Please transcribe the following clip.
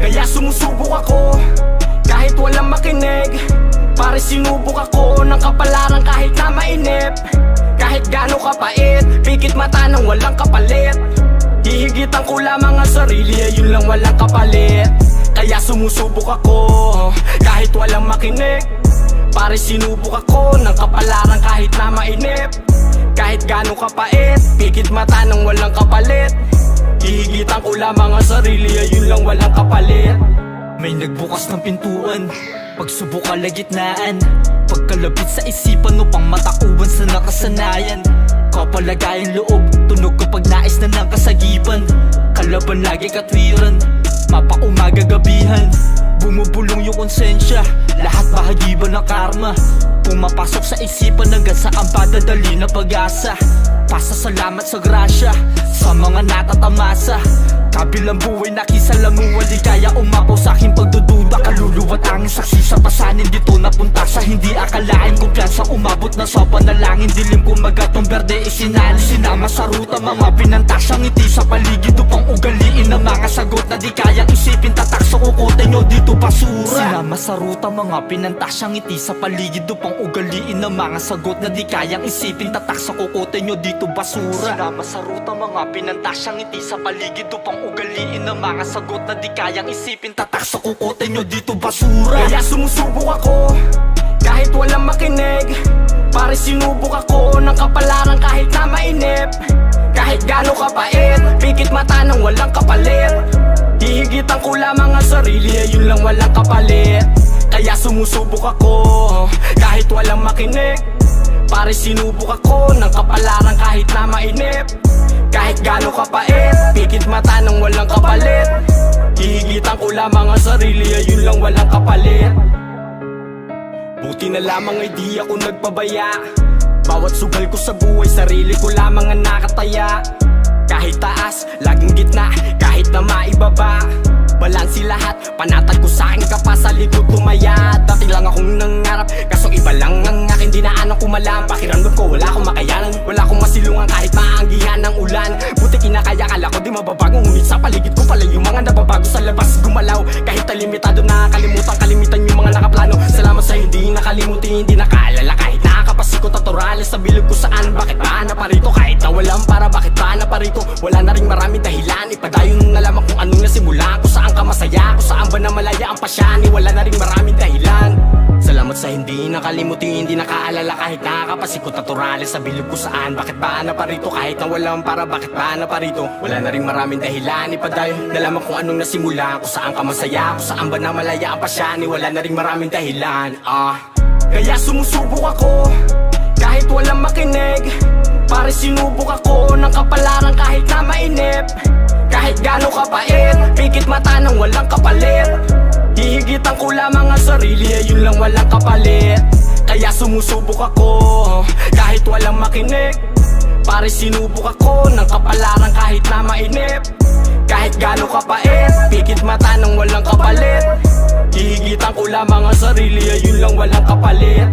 Kaya sumusubok ako kahit walang makinig. Pare sinubok ako ng kapalaran kahit na mainip. Kahit gaano kapait, pikit mata nang walang kapalit. Hihigitan ko lamang ang sarili, yun lang walang kapalit. Kaya sumusubok ako kahit walang makinig. Pare sinubok ako ng kapalaran kahit na mainip. Kahit gaano kapait, pikit mata nang walang kapalit. Hihigitan ko lamang ang sarili, yun lang walang kapalit. May nagbukas ng pintuan, pagsubok kalagitnaan. Pagkalapit sa isipan upang matakuban sa nakasanayan. Kapalagayan loob, tunog kapag nais na ng kasagipan. Kalaban lagi katwiran, mapaumaga gabihan. Bumubulong yung konsensya, lahat bahagi ba ng karma? Pumapasok sa isipan hanggang sa ang padadali na pag-asa. Pasasalamat sa grasya, sa mga natatamasa. Kabilang buhay nakisalamuha, di kaya umapaw sa aking pagdududa. Kaluluwa't angin saksi sa pasanin, dito napunta sa hindi akalain. Kumpiyansa umabot na sa panalangin, dilim kumagatong berde isinali. Sinama sa ruta, mga pinantasang ngiti sa paligid upang ugaliin ang mga sagot na di kayang isipin. Tatak sa kukote nyo dito basura. Sinama sa ruta, mga pinantasang ngiti sa paligid upang ugaliin ang mga sagot na di kayang isipin. Tatak sa kukote nyo dito basura. Sinama sa ruta, mga pinantasang ngiti sa paligid upang ugaliin ang mga sagot na di kayang isipin. Tatak sa kukote nyo dito basura. Kaya sumusubok ako kahit walang makinig. Pare sinubok ako ng kapalaran kahit na mainip. Kahit gaano kapait, pikit mata nang walang kapalit. Hihigitan ko lamang ang sarili, yun lang walang kapalit. Kaya sumusubok ako kahit walang makinig. Pare sinubok ako ng kapalaran kahit na mainip. Kahit gaano kapait, pikit mata nang walang kapalit. Hihigitan ko lamang ang sarili, yun lang walang kapalit. Buti na lamang ay di ako nagpabaya. Bawat sugal ko sa buhay, sarili ko lamang ang nakataya. Kahit taas, laging gitna, kahit na maibaba. Balansi lahat, panatag ko sa aking kapas, sa likod tumaya. Dati lang akong nangarap, kaso iba lang ang aking dinaanan ko malam. Pakiramdam ko wala akong makayanan, wala akong masilungan kahit maanggihan ng ulan. Buti kinakaya, kala ko di mababago, ngunit sa paligid ko pala yung mga nababago sa labas gumalaw. Kahit limitado nakakalimutan, kalimitan yung mga nakaplano. Salamat sa hindi nakalimutin, hindi nakaalala. Kahit nakakapasikot at orales sa bilog ko saan. Bakit ba naparito kahit na walang para? Bakit ba naparito? Wala na ring maraming dahilan, ipadayon na lamang kung anong nasimula ko. Saan ka masaya, kung saan ba na malaya ang pasyani. Wala na ring maraming dahilan. Salamat sa hindi nakalimutin, hindi nakaalala. Kahit nakakapasikot at orales sa bilog ko saan. Bakit ba naparito kahit na walang para? Bakit ba naparito? Wala na ring maraming dahilan, ipadayon na lamang kung anong nasimula. Kung saan ka masaya, kung saan ba na malaya ang pasyani. Wala na ring maraming dahilan. Kaya sumusubok ako kahit walang makinig. Pare sinubok ako ng kapalaran kahit na mainip. Kahit gaano kapait, pikit mata nang walang kapalit. Hihigitan ko lamang ang sarili, yun lang walang kapalit. Kaya sumusubok ako kahit walang makinig. Pare sinubok ako ng kapalaran kahit na mainip. Kahit gaano kapait, pikit mata nang walang kapalit. Hihigitan ko lamang ang sarili, yun lang walang kapalit.